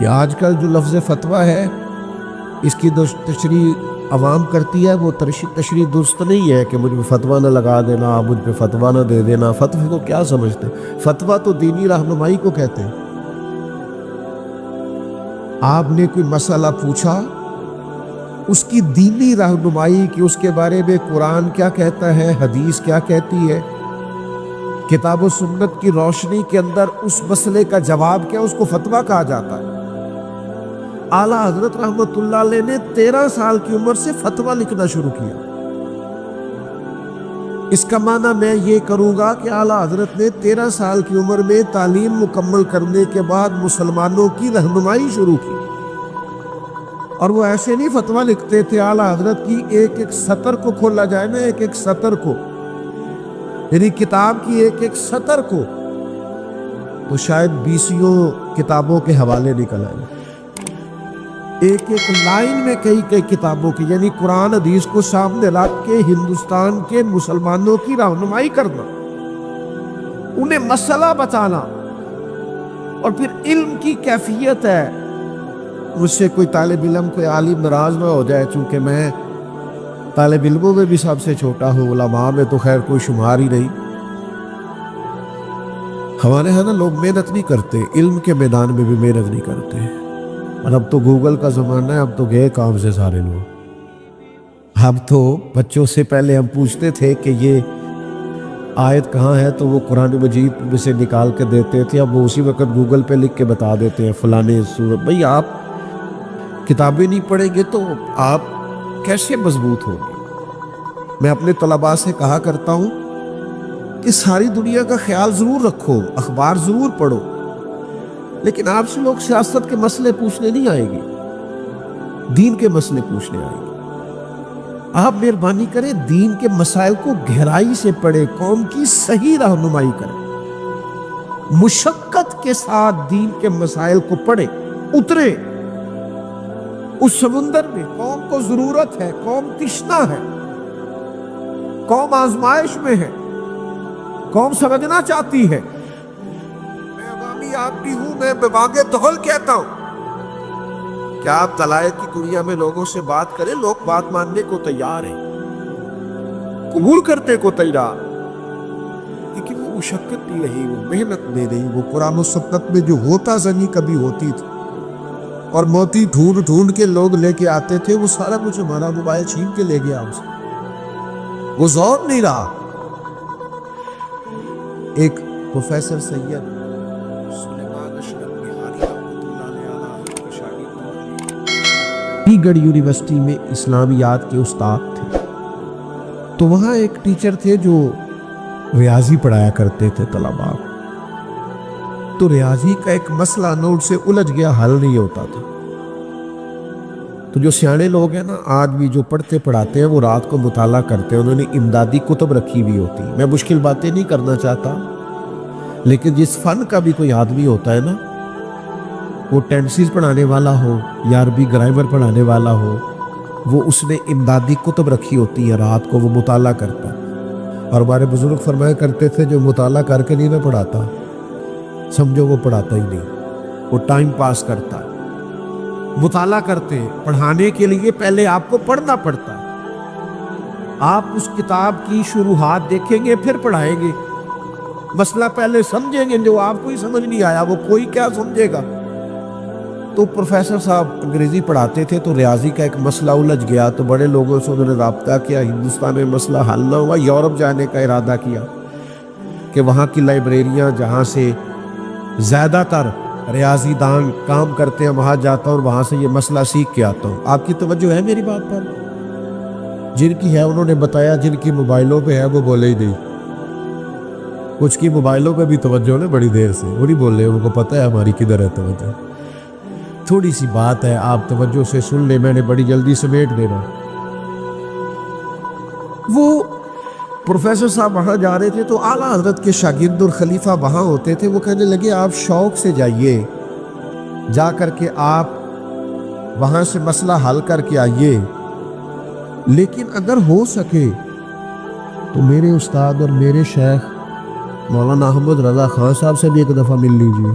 یہ آج کل جو لفظ فتویٰ ہے اس کی تشریح عوام کرتی ہے، وہ تشریح درست نہیں ہے کہ مجھ پہ فتویٰ نہ لگا دینا، آپ مجھ پہ فتویٰ نہ دے دینا۔ فتوے کو کیا سمجھتے؟ فتویٰ تو دینی رہنمائی کو کہتے ہیں۔ آپ نے کوئی مسئلہ پوچھا، اس کی دینی رہنمائی کہ اس کے بارے میں قرآن کیا کہتا ہے، حدیث کیا کہتی ہے، کتاب و سنت کی روشنی کے اندر اس مسئلے کا جواب کیا، اس کو فتویٰ کہا جاتا ہے۔ اعلیٰ حضرت رحمت اللہ علیہ نے 13 سال کی عمر سے فتویٰ لکھنا شروع کیا۔ اس کا معنی میں یہ کروں گا کہ اعلیٰ حضرت نے 13 سال کی عمر میں تعلیم مکمل کرنے کے بعد مسلمانوں کی رہنمائی شروع کی، اور وہ ایسے نہیں فتویٰ لکھتے تھے، اعلیٰ حضرت کی ایک ایک سطر کو کھولا جائے نا، ایک ایک سطر کو، یعنی کتاب کی ایک ایک سطر کو، تو شاید 20 کتابوں کے حوالے نکل آئے، ایک ایک لائن میں کئی کتابوں کی، یعنی قرآن حدیث کو سامنے رکھ کے ہندوستان کے مسلمانوں کی رہنمائی کرنا، انہیں مسئلہ بتانا، اور پھر علم کی کیفیت ہے۔ مجھ سے کوئی طالب علم، کوئی عالم ناراض نہ ہو جائے، چونکہ میں طالب علموں میں بھی سب سے چھوٹا ہوں، علماء میں تو خیر کوئی شمار ہی نہیں۔ ہمارے ہاں نا لوگ محنت نہیں کرتے، علم کے میدان میں بھی محنت نہیں کرتے، اور اب تو گوگل کا زمانہ ہے، اب تو گئے کام سے سارے لوگ۔ اب تو بچوں سے پہلے ہم پوچھتے تھے کہ یہ آیت کہاں ہے، تو وہ قرآن مجید میں سے نکال کے دیتے تھے، اب وہ اسی وقت گوگل پہ لکھ کے بتا دیتے ہیں فلانے سورت۔ بھئی آپ کتابیں نہیں پڑھیں گے تو آپ کیسے مضبوط ہوں گے؟ میں اپنے طلباء سے کہا کرتا ہوں کہ ساری دنیا کا خیال ضرور رکھو، اخبار ضرور پڑھو، لیکن آپ سے لوگ سیاست کے مسئلے پوچھنے نہیں آئے گی، دین کے مسئلے پوچھنے آئے گی۔ آپ مہربانی کریں دین کے مسائل کو گہرائی سے پڑھیں، قوم کی صحیح رہنمائی کریں، مشقت کے ساتھ دین کے مسائل کو پڑھیں، اترے اس سمندر میں۔ قوم کو ضرورت ہے، قوم تشنا ہے، قوم آزمائش میں ہے، قوم سمجھنا چاہتی ہے۔ میں عوامی آدمی ہوں، میں ببانگے دہل کہتا ہوں، کیا آپ دلائل کی دنیا میں لوگوں سے بات کریں، لوگ بات ماننے کو تیار ہیں، قبول کرنے کو تیار، لیکن وہ مشقت نہیں رہی، وہ محنت نہیں رہی، وہ قرآن و سنت میں جو ہوتا زنی کبھی ہوتی تھی، اور موتی ڈھونڈ ڈھونڈ کے لوگ لے کے آتے تھے، وہ سارا کچھ ہمارا موبائل چھین کے لے گیا ہم سے، وہ زور نہیں رہا۔ ایک پروفیسر سید سلیمان اشرف بہاری رحمۃ اللہ علیہ علی گڑھ یونیورسٹی میں اسلامیات کے استاد تھے، تو وہاں ایک ٹیچر تھے جو ریاضی پڑھایا کرتے تھے طلباء کو، تو ریاضی کا ایک مسئلہ نوٹ سے الجھ گیا، حل نہیں ہوتا تھا۔ تو جو سیانے لوگ ہیں نا، آج بھی جو پڑھتے پڑھاتے ہیں، وہ رات کو مطالعہ کرتے ہیں، انہوں نے امدادی کتب رکھی ہوئی ہوتی۔ میں مشکل باتیں نہیں کرنا چاہتا، لیکن جس فن کا بھی کوئی آدمی ہوتا ہے نا، وہ ٹینسز پڑھانے والا ہو یا عربی گرامر پڑھانے والا ہو، وہ اس نے امدادی کتب رکھی ہوتی ہے، رات کو وہ مطالعہ کرتا ہے۔ اور ہمارے بزرگ فرمایا کرتے تھے جو مطالعہ کر کے نہیں نہ پڑھاتا، سمجھو وہ پڑھاتا ہی نہیں، وہ ٹائم پاس کرتا ہے۔ مطالعہ کرتے پڑھانے کے لیے پہلے آپ کو پڑھنا پڑتا ہے، آپ اس کتاب کی شروحات دیکھیں گے پھر پڑھائیں گے، مسئلہ پہلے سمجھیں گے، جو آپ کو ہی سمجھ نہیں آیا وہ کوئی کیا سمجھے گا۔ تو پروفیسر صاحب انگریزی پڑھاتے تھے، تو ریاضی کا ایک مسئلہ الجھ گیا، تو بڑے لوگوں سے انہوں نے رابطہ کیا، ہندوستان میں مسئلہ حل نہ ہوا، یورپ جانے کا ارادہ کیا کہ وہاں کی لائبریریاں جہاں سے زیادہ تر ریاضی دان کام کرتے ہیں وہاں جاتا ہوں اور وہاں سے یہ مسئلہ سیکھ کے آتا ہوں۔ آپ کی توجہ ہے میری بات پر؟ جن کی ہے انہوں نے بتایا، جن کی موبائلوں پہ ہے وہ بولے ہی نہیں، کچھ کی موبائلوں پہ بھی توجہ ہے بڑی دیر سے، وہ نہیں بول رہے، ان کو پتہ ہے ہماری کدھر ہے توجہ۔ تھوڑی سی بات ہے، آپ توجہ سے سن لیں، میں نے بڑی جلدی سمیٹ دینا۔ وہ پروفیسر صاحب وہاں جا رہے تھے، تو اعلیٰ حضرت کے شاگرد اور خلیفہ وہاں ہوتے تھے، وہ کہنے لگے آپ شوق سے جائیے، جا کر کے آپ وہاں سے مسئلہ حل کر کے آئیے، لیکن اگر ہو سکے تو میرے استاد اور میرے شیخ مولانا احمد رضا خان صاحب سے بھی ایک دفعہ مل لیجیے۔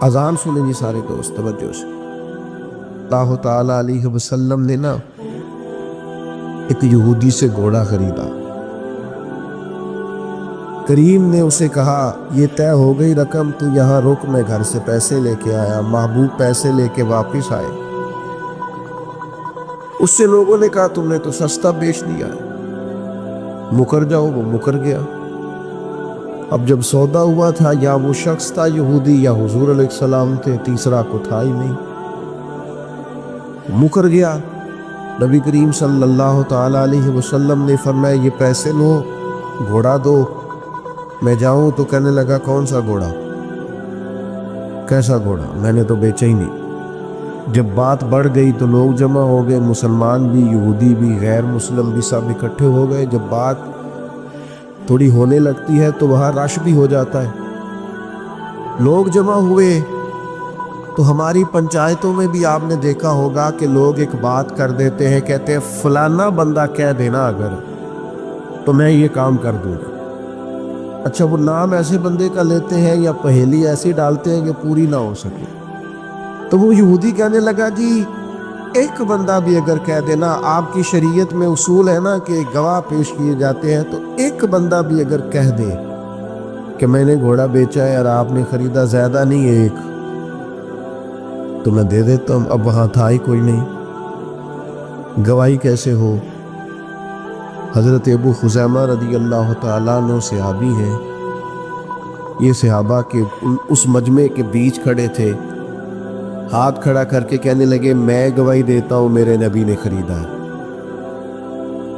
اذان سنیں جی سارے دوست توجہ سے۔ اللہ تعالیٰ علیہ وسلم نے نا ایک یہودی سے گھوڑا خریدا۔ کریم نے اسے کہا یہ طے ہو گئی رقم، تو یہاں رک، میں گھر سے پیسے لے کے آیا۔ محبوب پیسے لے کے واپس آئے۔ اس سے لوگوں نے کہا تم نے تو سستا بیچ دیا ہے، مکر جاؤ۔ وہ مکر گیا۔ اب جب سودا ہوا تھا، یا وہ شخص تھا یہودی یا حضور علیہ السلام تھے، تیسرا کو تھا ہی نہیں، مکر گیا۔ نبی کریم صلی اللہ تعالیٰ علیہ وسلم نے فرمایا یہ پیسے لو، گھوڑا دو، میں جاؤں۔ تو کہنے لگا کون سا گھوڑا، کیسا گھوڑا، میں نے تو بیچا ہی نہیں۔ جب بات بڑھ گئی تو لوگ جمع ہو گئے، مسلمان بھی، یہودی بھی، غیر مسلم بھی، سب اکٹھے ہو گئے۔ جب بات تھوڑی ہونے لگتی ہے تو وہاں رش بھی ہو جاتا ہے، لوگ جمع ہوئے۔ تو ہماری پنچایتوں میں بھی آپ نے دیکھا ہوگا کہ لوگ ایک بات کر دیتے ہیں، کہتے ہیں فلانا بندہ کہہ دینا اگر تو میں یہ کام کر دوں گا۔ اچھا، وہ نام ایسے بندے کا لیتے ہیں یا پہیلی ایسی ڈالتے ہیں کہ پوری نہ ہو سکے۔ تو وہ یہودی کہنے لگا جی ایک بندہ بھی اگر کہہ دینا، آپ کی شریعت میں اصول ہے نا کہ گواہ پیش کیے جاتے ہیں، تو ایک بندہ بھی اگر کہہ دے کہ میں نے گھوڑا بیچا ہے اور آپ نے خریدا، زیادہ نہیں ایک، تو میں دے دیتا ہوں۔ اب وہاں تھا ہی کوئی نہیں، گواہی کیسے ہو؟ حضرت ابو خزیمہ رضی اللہ تعالیٰ عنہ صحابی ہیں، یہ صحابہ کے اس مجمع کے بیچ کھڑے تھے، ہاتھ کھڑا کر کے کہنے لگے میں گواہی دیتا ہوں میرے نبی نے خریدا ہے۔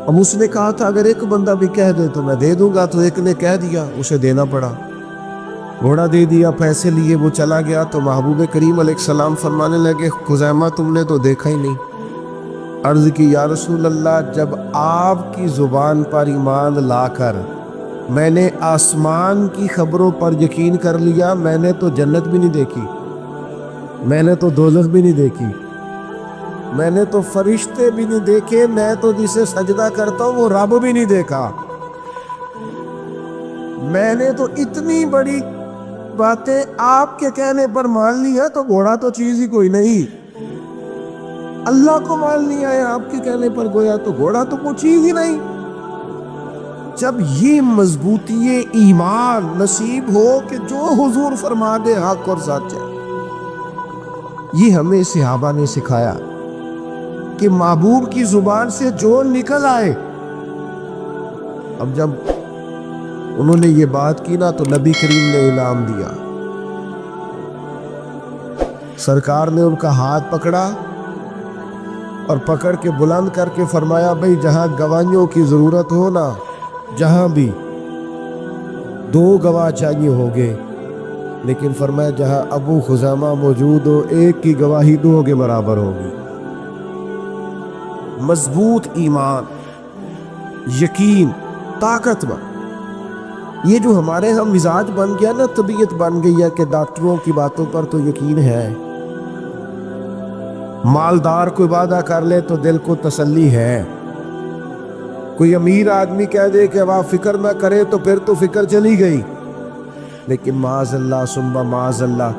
اب اس نے کہا تھا اگر ایک بندہ بھی کہہ دے تو میں دے دوں گا، تو ایک نے کہہ دیا، اسے دینا پڑا، گھوڑا دے دیا، پیسے لیے، وہ چلا گیا۔ تو محبوب کریم علیہ السلام فرمانے لگے خزیمہ تم نے تو دیکھا ہی نہیں۔ عرض کی یا رسول اللہ، جب آپ کی زبان پر ایمان لا کر میں نے آسمان کی خبروں پر یقین کر لیا، میں نے تو جنت بھی نہیں دیکھی، میں نے تو دوزخ بھی نہیں دیکھی، میں نے تو فرشتے بھی نہیں دیکھے، میں تو جسے سجدہ کرتا ہوں وہ رب بھی نہیں دیکھا، میں نے تو اتنی بڑی باتیں آپ کے کہنے پر مان لی ہے، تو گھوڑا تو چیز ہی کوئی نہیں، اللہ کو مان لیا ہے آپ کے کہنے پر، گویا تو گھوڑا تو کوئی چیز ہی نہیں۔ جب یہ مضبوطی ایمان نصیب ہو کہ جو حضور فرما دے حق اور سچ ہے، یہ ہمیں صحابہ نے سکھایا کہ محبوب کی زبان سے جو نکل آئے۔ اب جب انہوں نے یہ بات کی نا تو نبی کریم نے انعام دیا، سرکار نے ان کا ہاتھ پکڑا اور پکڑ کے بلند کر کے فرمایا بھئی جہاں گواہیوں کی ضرورت ہو نا، جہاں بھی 2 گواہ چاہیے ہوگے، لیکن فرمایا جہاں ابو خزیمہ موجود ہو، ایک کی گواہی 2 کے برابر ہوگی۔ مضبوط ایمان، یقین، طاقتور، یہ جو ہمارے ہم مزاج بن گیا نا، طبیعت بن گئی ہے کہ ڈاکٹروں کی باتوں پر تو یقین ہے، مالدار کوئی وعدہ کر لے تو دل کو تسلی ہے، کوئی امیر آدمی کہہ دے کہ آپ فکر نہ کرے تو پھر تو فکر چلی گئی، لیکن معاذ اللہ ثم معاذ اللہ۔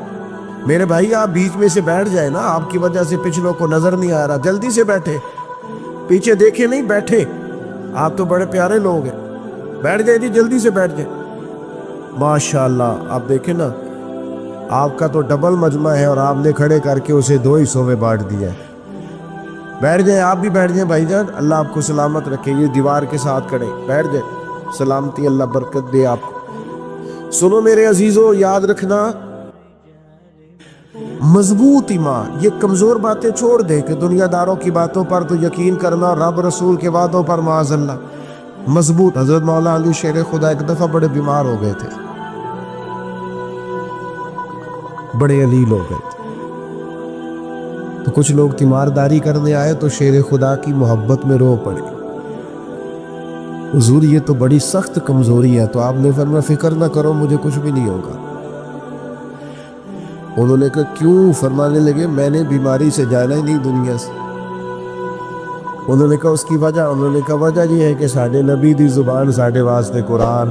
میرے بھائی آپ بیچ میں سے بیٹھ جائے نا، آپ کی وجہ سے پچھلوں کو نظر نہیں آ رہا، جلدی سے بیٹھے، پیچھے دیکھے نہیں، بیٹھے، آپ تو بڑے پیارے لوگ ہیں، بیٹھ جائے جی، جلدی سے بیٹھ جائے۔ ماشاءاللہ آپ دیکھیں نا، آپ کا تو ڈبل مجمع ہے اور آپ نے کھڑے کر کے اسے 2 حصوں میں بانٹ دیا ہے۔ بیٹھ جائیں، آپ بھی بیٹھ جائیں بھائی جان، اللہ آپ کو سلامت رکھے، یہ دیوار کے ساتھ کھڑے، بیٹھ جائیں، سلامتی، اللہ برکت دے آپ کو۔ سنو میرے عزیزو، یاد رکھنا مضبوط ایمان، یہ کمزور باتیں چھوڑ دے کہ دنیا داروں کی باتوں پر تو یقین کرنا، رب رسول کے وعدوں پر معاذ اللہ مضبوط۔ حضرت مولا علی شیر خدا ایک دفعہ بڑے بیمار ہو گئے تھے، بڑے علیل ہو گئے تھے، تو کچھ لوگ تیمارداری کرنے آئے تو شیر خدا کی محبت میں رو پڑے، حضور یہ تو بڑی سخت کمزوری ہے، تو آپ نے فرمایا فکر نہ کرو، مجھے کچھ بھی نہیں ہوگا۔ انہوں نے کہا کیوں؟ فرمانے لگے میں نے بیماری سے جانا ہی نہیں دنیا سے۔ انہوں نے کہا اس کی وجہ؟ انہوں نے کہا وجہ یہ ہے کہ ساڈے نبی دی زبان ساڈے واسطے قرآن،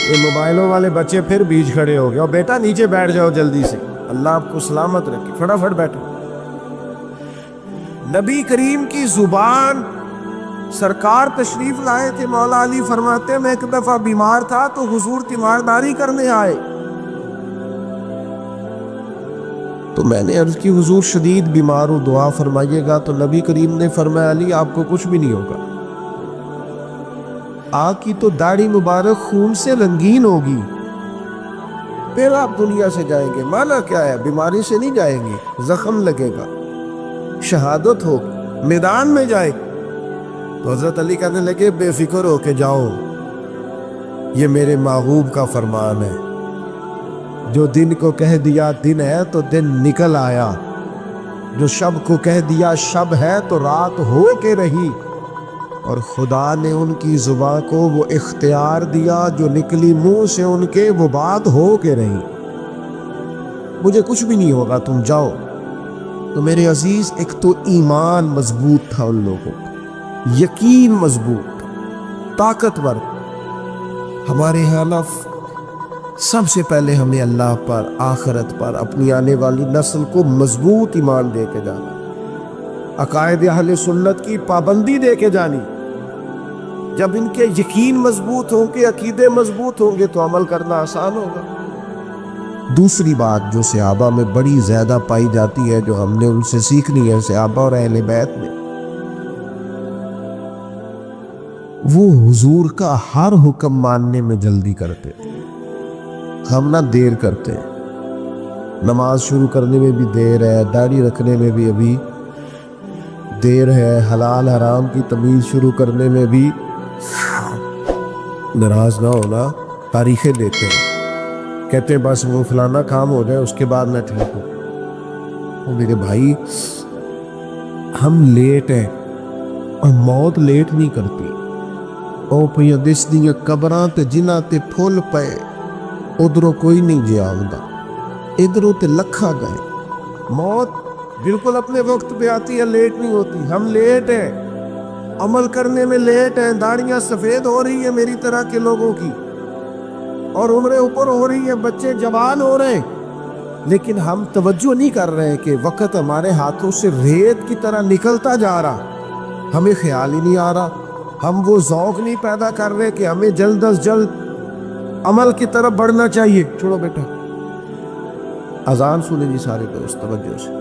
یہ موبائلوں والے بچے پھر بیچ کھڑے ہو گئے، اور بیٹا نیچے بیٹھ جاؤ جلدی سے، اللہ آپ کو سلامت رکھے، فٹافٹ بیٹھو۔ نبی کریم کی زبان، سرکار تشریف لائے تھے، مولا علی فرماتے میں ایک دفعہ بیمار تھا تو حضور تیمارداری کرنے آئے، تو میں نے عرض کی حضور شدید بیمار ہوں، دعا فرمائیے گا، تو نبی کریم نے فرمایا علی آپ کو کچھ بھی نہیں ہوگا، آگ کی تو داڑھی مبارک خون سے رنگین ہوگی، پھر آپ دنیا سے جائیں گے، مانا کیا ہے، بیماری سے نہیں جائیں گے، زخم لگے گا، شہادت ہوگی، میدان میں جائیں گے۔ تو حضرت علی کہنے لگے بے فکر ہو کے جاؤ، یہ میرے محبوب کا فرمان ہے، جو دن کو کہہ دیا دن ہے تو دن نکل آیا، جو شب کو کہہ دیا شب ہے تو رات ہو کے رہی، اور خدا نے ان کی زبان کو وہ اختیار دیا جو نکلی منہ سے ان کے وہ بات ہو کے رہی، مجھے کچھ بھی نہیں ہوگا، تم جاؤ۔ تو میرے عزیز، ایک تو ایمان مضبوط تھا ان لوگوں کا، یقین مضبوط، طاقتور۔ ہمارے حنف سب سے پہلے ہمیں اللہ پر، آخرت پر، اپنی آنے والی نسل کو مضبوط ایمان دے کے جانا، عقائد اہل سنت کی پابندی دے کے جانی۔ جب ان کے یقین مضبوط ہوں گے، عقیدے مضبوط ہوں گے تو عمل کرنا آسان ہوگا۔ دوسری بات جو صحابہ میں بڑی زیادہ پائی جاتی ہے، جو ہم نے ان سے سیکھنی ہے، صحابہ اور اہل بیت میں، وہ حضور کا ہر حکم ماننے میں جلدی کرتے تھے۔ ہم نہ دیر کرتے ہیں، نماز شروع کرنے میں بھی دیر ہے، داڑھی رکھنے میں بھی ابھی دیر ہے، حلال حرام کی تمیز شروع کرنے میں بھی، ناراض نہ ہونا، تاریخیں دیتے ہیں، کہتے ہیں بس وہ فلانا کام ہو جائے اس کے بعد میں ٹھیک ہوں۔ وہ میرے بھائی، ہم لیٹ ہیں اور موت لیٹ نہیں کرتی۔ او پہ دس دیاں قبراں تے جنہاں تے پھول پئے، ادھروں کوئی نہیں جی آؤندا، ادھروں تے لکھا گئے۔ موت بالکل اپنے وقت پہ آتی ہے، لیٹ نہیں ہوتی۔ ہم لیٹ ہیں، عمل کرنے میں لیٹ ہیں، داڑیاں سفید ہو رہی ہیں میری طرح کے لوگوں کی، اور عمریں اوپر ہو رہی ہیں، بچے جوان ہو رہے ہیں، لیکن ہم توجہ نہیں کر رہے کہ وقت ہمارے ہاتھوں سے ریت کی طرح نکلتا جا رہا، ہمیں خیال ہی نہیں آ رہا، ہم وہ ذوق نہیں پیدا کر رہے کہ ہمیں جلد از جلد عمل کی طرف بڑھنا چاہیے۔ چھوڑو بیٹا، اذان سنیں جی سارے دوست توجہ سے۔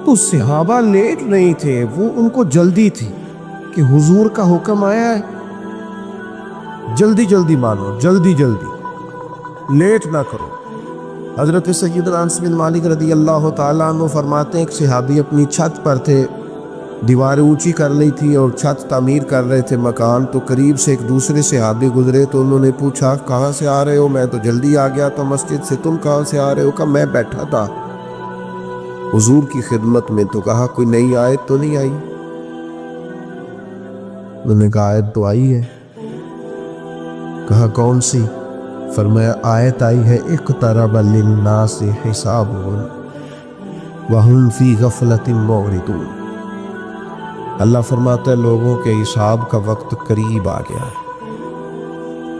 تو صحابہ لیٹ نہیں تھے، وہ ان کو جلدی تھی کہ حضور کا حکم آیا ہے، جلدی جلدی مانو، جلدی جلدی، لیٹ نہ کرو۔ حضرت سیدنا انس بن مالک رضی اللہ تعالیٰ عنہ فرماتے ہیں ایک صحابی اپنی چھت پر تھے، دیواریں اونچی کر لی تھی اور چھت تعمیر کر رہے تھے مکان، تو قریب سے ایک دوسرے صحابی گزرے تو انہوں نے پوچھا کہاں سے آ رہے ہو؟ میں تو جلدی آ گیا تھا مسجد سے، تم کہاں سے آ رہے ہو؟ کہا میں بیٹھا تھا حضور کی خدمت میں، تو کہا کوئی نئی آیت تو نہیں آئی؟ انہوں نے کہا آیت تو آئی ہے۔ کہا کون سی؟ فرمایا آیت آئی ہے اقترب للناس حسابهم وهم فی غفلۃ معرضون۔ اللہ فرماتا ہے لوگوں کے حساب کا وقت قریب آ گیا ہے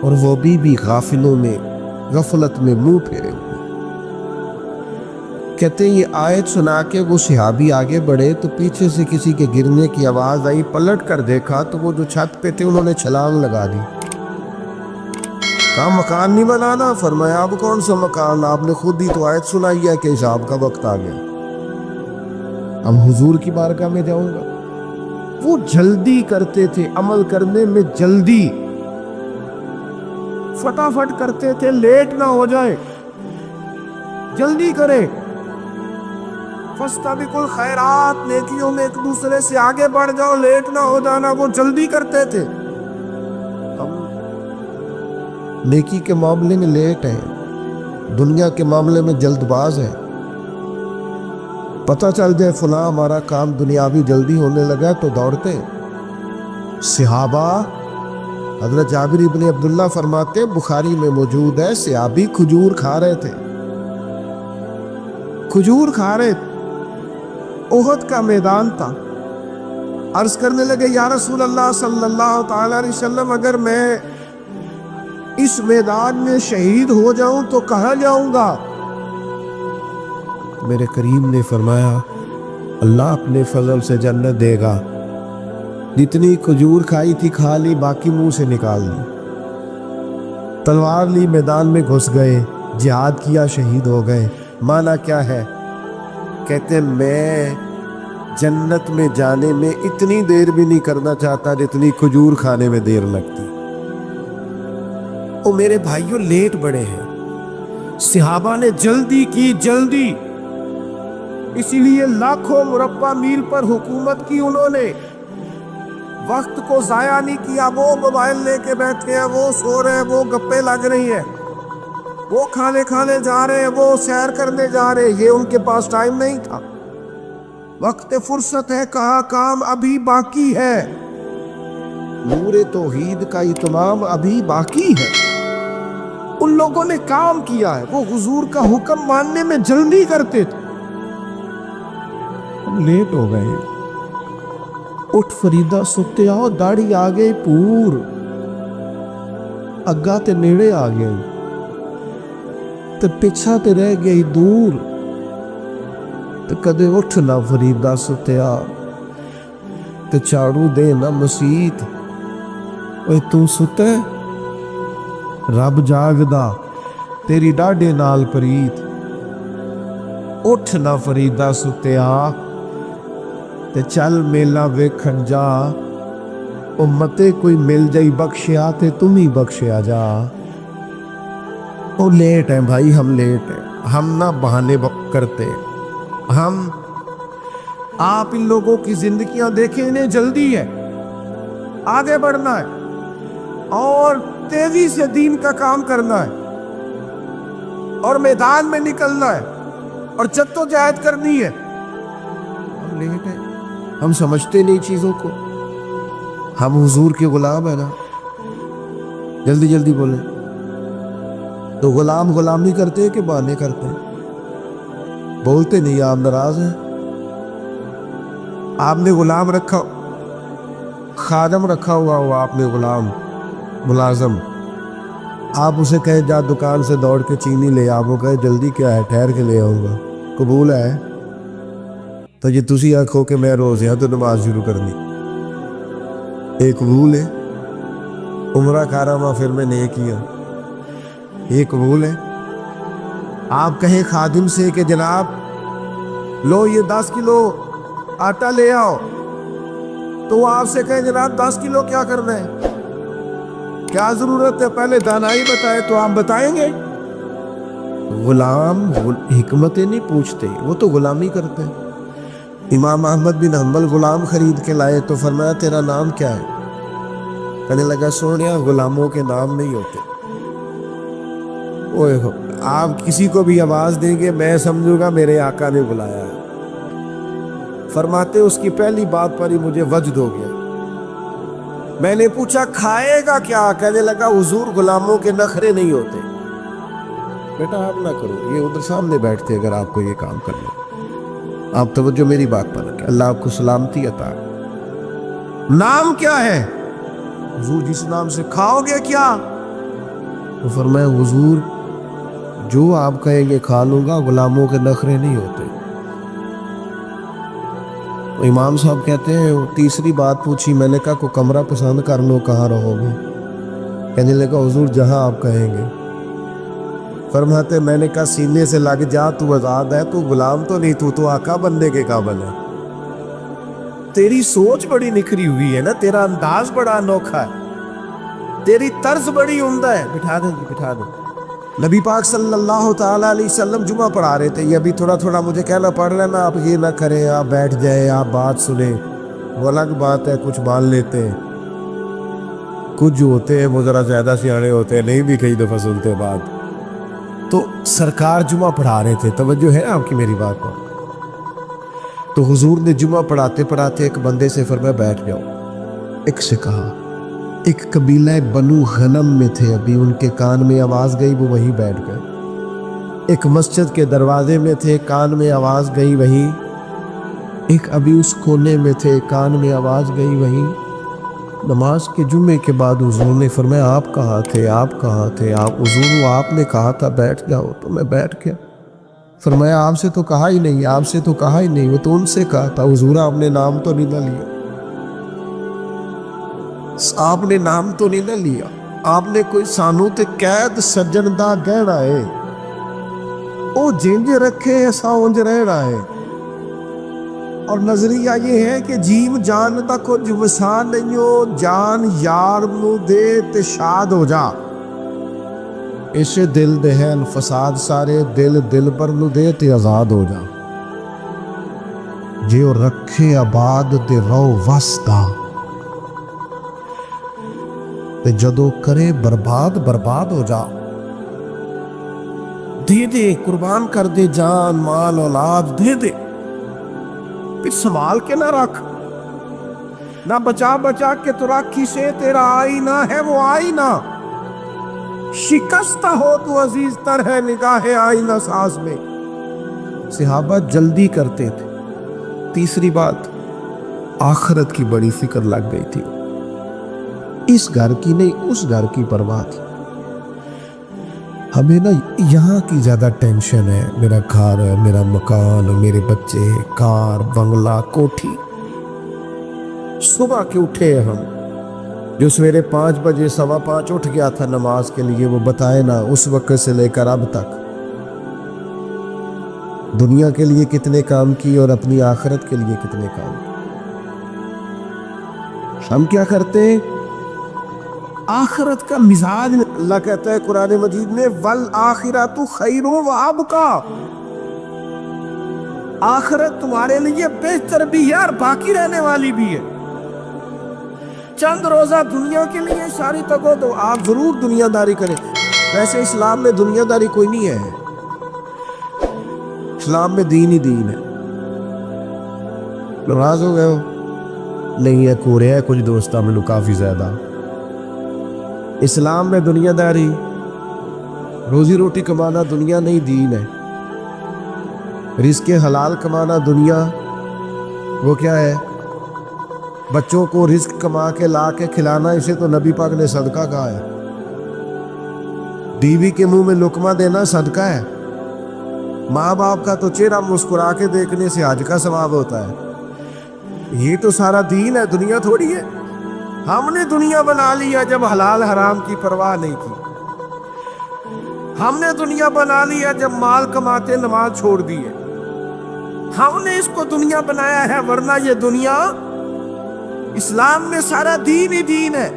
اور وہ بھی غافلوں میں، غفلت میں منہ پھیرے ہوئے۔ کہتے ہیں یہ آیت سنا کے وہ صحابی آگے بڑھے تو پیچھے سے کسی کے گرنے کی آواز آئی، پلٹ کر دیکھا تو وہ جو چھت پہ تھے انہوں نے چھلانگ لگا دی۔ کہا مکان نہیں بنانا؟ فرمایا اب کون سا مکان، آپ نے خود ہی تو آیت سنائی ہے کہ حساب کا وقت آ گیا، اب حضور کی بارگاہ میں جاؤں گا۔ وہ جلدی کرتے تھے، عمل کرنے میں جلدی، فٹافٹ کرتے تھے، لیٹ نہ ہو جائے، جلدی کرے۔ فاستبقوا الخیرات، نیکیوں میں ایک دوسرے سے آگے بڑھ جاؤ، لیٹ نہ ہو جانا۔ وہ جلدی کرتے تھے، ہم نیکی کے معاملے میں لیٹ ہیں، دنیا کے معاملے میں جلد باز ہیں۔ پتہ چل جائے فلاں ہمارا کام دنیاوی جلدی ہونے لگا تو دوڑتے ہیں۔ صحابہ، حضرت جابر ابن عبداللہ فرماتے بخاری میں موجود ہے، صحابی کھجور کھا رہے تھے، کھجور کھا رہے تھے، احد کا میدان تھا، عرض کرنے لگے یا رسول اللہ صلی اللہ تعالی علیہ وسلم اگر میں اس میدان میں شہید ہو جاؤں تو کہاں جاؤں گا؟ میرے کریم نے فرمایا اللہ اپنے فضل سے جنت دے گا، جتنی کھجور کھائی تھی کھا لی، باقی منہ سے نکال دی، تلوار لی، میدان میں گھس گئے، جہاد کیا، شہید ہو گئے۔ معنی کیا ہے؟ کہتے ہیں میں جنت میں جانے میں اتنی دیر بھی نہیں کرنا چاہتا جتنی کھجور کھانے میں دیر لگتی۔ او میرے بھائیوں، لیٹ بڑے ہیں، صحابہ نے جلدی کی، جلدی، اسی لیے لاکھوں مربع میل پر حکومت کی انہوں نے، وقت کو ضائع نہیں کیا۔ وہ موبائل لے کے بیٹھے ہیں، وہ سو رہے ہیں، وہ گپے لگ رہی ہیں، وہ کھانے کھانے جا رہے ہیں، وہ سیر کرنے جا رہے ہیں، یہ ان کے پاس ٹائم نہیں تھا۔ وقت فرصت ہے، کہا کام ابھی باقی ہے، نور توحید کا اتمام ابھی باقی ہے۔ ان لوگوں نے کام کیا ہے، وہ حضور کا حکم ماننے میں جلدی کرتے تھے، ہم لیٹ ہو گئے۔ اٹھ فریدہ ستے آؤ، داڑھی آ گئی پور، اگا تے نیڑے آ گئی تے پچھا تے رہ گئی دور، تے کدے اٹھ نہ فریدہ ستیا تے چاڑو دے نہ مسیت۔ اوے تو ستے رب جاگدا تیری ڈاڈے نال پریت، اٹھ نہ فریدہ ستیا تے چل میلا ویکھن جا، امتے کوئی مل جائی بخشیا تے تم ہی بخشیا جا۔ او لیٹ ہیں بھائی، ہم لیٹ ہیں، ہم نہ بہانے کرتے، ہم آپ ان لوگوں کی زندگیاں دیکھیں، انہیں جلدی ہے، آگے بڑھنا ہے اور تیزی سے دین کا کام کرنا ہے اور میدان میں نکلنا ہے اور جدوجہد کرنی ہے۔ ہم لیٹ ہیں، ہم سمجھتے نہیں چیزوں کو، ہم حضور کے غلام ہیں نا، جلدی جلدی بولیں تو غلام غلامی کرتے کہ بہانے کرتے؟ بولتے نہیں، آپ ناراض ہیں؟ آپ نے غلام رکھا، خادم رکھا ہوا آپ نے، غلام ملازم، آپ اسے کہے جا دکان سے دوڑ کے چینی لے، آپ وہ کہے جلدی کیا ہے، ٹھہر کے لے آؤں گا، قبول ہے؟ تو یہ تسی آکھو کہ میں روز یہاں تو نماز شروع کرنی، ایک قبول ہے؟ عمرہ کارما پھر میں نے کیا، یہ قبول ہے؟ آپ کہیں خادم سے کہ جناب لو یہ 10 کلو آٹا لے آؤ، تو وہ آپ سے کہیں جناب 10 کلو کیا کرنا ہے، کیا ضرورت ہے، پہلے دانائی بتائے، تو آپ بتائیں گے؟ غلام حکمتیں نہیں پوچھتے، وہ تو غلامی کرتے ہیں۔ امام احمد بن حنبل غلام خرید کے لائے تو فرمایا تیرا نام کیا ہے؟ کہنے لگا سونیا غلاموں کے نام نہیں ہوتے۔ اوے ہو، آپ کسی کو بھی آواز دیں گے میں سمجھوں گا میرے آقا نے بلایا ہے۔ فرماتے اس کی پہلی بات پر ہی مجھے وجد ہو گیا۔ میں نے پوچھا کھائے گا کیا؟ کہنے لگا حضور غلاموں کے نخرے نہیں ہوتے۔ بیٹا آپ نہ کرو، یہ ادھر سامنے بیٹھتے اگر آپ کو یہ کام کرنا، آپ توجہ میری بات پر رکھیں، اللہ آپ کو سلامتی عطا۔ نام کیا ہے؟ حضور جس نام سے کھاؤ گے کیا؟ تو فرمایا حضور جو آپ کہیں گے کھا لوں گا، غلاموں کے نخرے نہیں ہوتے۔ تو امام صاحب کہتے ہیں تیسری بات پوچھی، میں نے کہا کوئی کمرہ پسند کر لو، کہاں رہو گے؟ کہنے لگا حضور جہاں آپ کہیں گے۔ فرماتے میں نے کہا سینے سے لگ جا، تو آزاد ہے، تو غلام تو نہیں، تو آقا بننے کے قابل ہے۔ تیری سوچ بڑی نکھری ہوئی ہے نا، تیرا انداز بڑا انوکھا ہے، تیری طرز بڑی عمدہ ہے۔ بٹھا دیں جی، بٹھا دیں۔ نبی پاک صلی اللہ تعالیٰ علیہ وسلم جمعہ پڑھا رہے تھے، یہ ابھی تھوڑا تھوڑا مجھے کہنا پڑ رہا ہے نا، آپ یہ نہ کریں، آپ بیٹھ جائیں، آپ بات سنیں، وہ الگ بات ہے، کچھ مان لیتے ہیں، کچھ جو ہوتے ہیں وہ ذرا زیادہ سیانے ہوتے ہیں، نہیں بھی کئی دفعہ سنتے بات۔ تو سرکار جمعہ پڑھا رہے تھے، توجہ ہے آپ کی میری بات پر؟ تو حضور نے جمعہ پڑھاتے پڑھاتے ایک بندے سے فرمایا بیٹھ جاؤ، ایک سے کہا، ایک قبیلہ بنو غنم میں تھے، ابھی ان کے کان میں آواز گئی وہ وہیں بیٹھ گئے۔ ایک مسجد کے دروازے میں تھے، کان میں آواز گئی وہیں۔ ایک ابھی اس کونے میں تھے، کان میں آواز گئی وہیں۔ نماز کے جمعے کے بعد حضور نے فرمایا آپ کہاں تھے، آپ کہاں تھے؟ آپ حضور آپ نے کہا تھا بیٹھ جاؤ تو میں بیٹھ گیا۔ فرمایا آپ سے تو کہا ہی نہیں، آپ سے تو کہا ہی نہیں، وہ تو ان سے کہا تھا۔ حضور آپ نے نام تو نہیں نہ لیا، آپ نے نام تو نہیں نہ لیا، آپ نے کوئی سانو تے قید سجن دا گہنا ہے او جنج رکھے ایسا اونج رہنا ہے۔ اور نظریہ یہ ہے کہ جیم جان دا کچھ وسا نہیں ہو، جان یار نو دے تے شاد ہو جا۔ اسے دل دہن فساد سارے، دل دل پر نو دے تے آزاد ہو جا۔ جیو رکھے آباد تے رو وسدا، تے جدو کرے برباد برباد ہو جا۔ دے دے قربان کر دے جان مال اولاد دے دے، پھر سنبھال کے نہ رکھ، نہ بچا بچا کے تو راکھی سے تیرا آئینہ ہے وہ آئینہ، شکستہ ہو تو عزیز تر ہے نگاہ آئینہ ساز میں۔ صحابہ جلدی کرتے تھے۔ تیسری بات، آخرت کی بڑی فکر لگ گئی تھی، اس گھر کی نہیں اس گھر کی پرواہ تھی۔ ہمیں نا یہاں کی زیادہ ٹینشن ہے، میرا گھر ہے، میرا مکان، میرے بچے، کار، بنگلہ، کوٹھی۔ صبح کے اٹھے ہم، جو سویرے 5 بجے 5:15 اٹھ گیا تھا نماز کے لیے، وہ بتائے نا اس وقت سے لے کر اب تک دنیا کے لیے کتنے کام کیے اور اپنی آخرت کے لیے کتنے کام کیے۔ ہم کیا کرتے ہیں؟ آخرت کا مزاج اللہ کہتا ہے قرآن مجید میں وَالْآخِرَةُ خَيْرٌ وَأَبْقَىٰ، آخرت تمہارے لیے بہتر بھی ہے اور باقی رہنے والی بھی ہے۔ چند روزہ دنیا کے لیے ساری تکو تو آپ ضرور دنیا داری کریں، ویسے اسلام میں دنیا داری کوئی نہیں ہے، اسلام میں دین ہی دین ہے۔ ناراض ہو گئے ہو؟ نہیں ہے، کورے ہے کچھ دوستہ میں کافی زیادہ۔ اسلام میں دنیا داری، روزی روٹی کمانا دنیا نہیں دین ہے۔ رزق حلال کمانا دنیا وہ کیا ہے؟ بچوں کو رزق کما کے لا کے کھلانا، اسے تو نبی پاک نے صدقہ کہا ہے۔ بیوی کے منہ میں لقمہ دینا صدقہ ہے۔ ماں باپ کا تو چہرہ مسکرا کے دیکھنے سے حج کا ثواب ہوتا ہے۔ یہ تو سارا دین ہے، دنیا تھوڑی ہے۔ ہم نے دنیا بنا لیا جب حلال حرام کی پرواہ نہیں کی، ہم نے دنیا بنا لیا جب مال کماتے نماز چھوڑ دی ہے، ہم نے اس کو دنیا بنایا ہے، ورنہ یہ دنیا اسلام میں سارا دین ہی دین ہے۔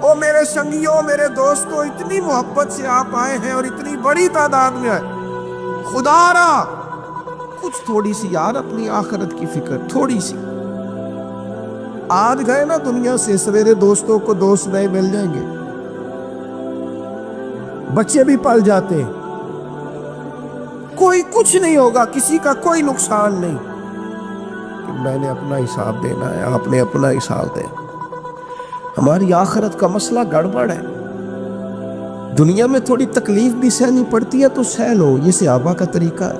او میرے سنگیوں، میرے دوستوں، اتنی محبت سے آپ آئے ہیں اور اتنی بڑی تعداد میں آئے، خدا را کچھ تھوڑی سی یار اپنی آخرت کی فکر، تھوڑی سی۔ آج گئے نا دنیا سے، سویرے دوستوں کو دوست نئے مل جائیں گے، بچے بھی پل جاتے ہیں، کوئی کچھ نہیں ہوگا، کسی کا کوئی نقصان نہیں۔ کہ میں نے اپنا حساب دینا ہے، آپ نے اپنا حساب دینا۔ ہماری آخرت کا مسئلہ گڑبڑ ہے۔ دنیا میں تھوڑی تکلیف بھی سہنی پڑتی ہے تو سہ لو، یہ صحابہ کا طریقہ ہے۔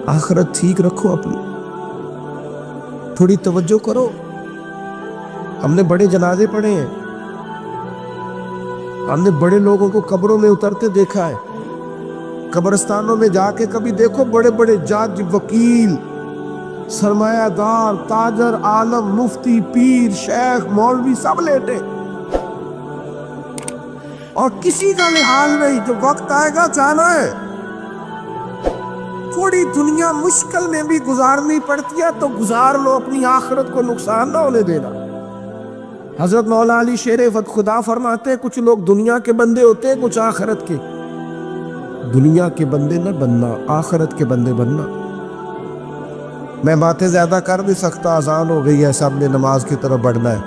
آخرت ٹھیک رکھو اپنی، تھوڑی توجہ کرو۔ ہم نے بڑے جنازے پڑھے ہیں، ہم نے بڑے لوگوں کو قبروں میں اترتے دیکھا ہے۔ قبرستانوں میں جا کے کبھی دیکھو، بڑے بڑے جج، وکیل، سرمایہ دار، تاجر، عالم، مفتی، پیر، شیخ، مولوی سب لیٹے، اور کسی کا لحاظ نہیں۔ جو وقت آئے گا جانا ہے۔ تھوڑی دنیا مشکل میں بھی گزارنی پڑتی ہے تو گزار لو، اپنی آخرت کو نقصان نہ ہونے دینا۔ حضرت مولا علی شیر خدا فرماتے ہیں کچھ لوگ دنیا کے بندے ہوتے ہیں، کچھ آخرت کے۔ دنیا کے بندے نہ بننا، آخرت کے بندے بننا۔ میں باتیں زیادہ کر نہیں سکتا، اذان ہو گئی ہے، سب نے نماز کی طرف بڑھنا ہے،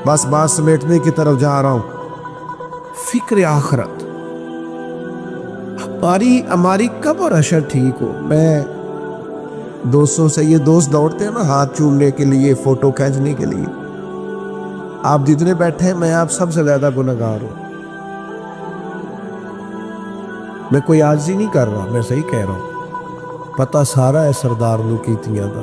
بس بات سمیٹنے کی طرف جا رہا ہوں۔ فکر آخرت ہماری کب اور حشر ٹھیک ہو۔ میں دوستوں سے، یہ دوست دوڑتے ہیں نا ہاتھ چومنے کے لیے، فوٹو کھینچنے کے لیے، آپ جتنے بیٹھے ہیں میں آپ سب سے زیادہ گنہگار ہوں۔ میں کوئی عاجزی نہیں کر رہا، میں صحیح کہہ رہا ہوں، پتہ سارا ہے سردار نو کیتیاں دا۔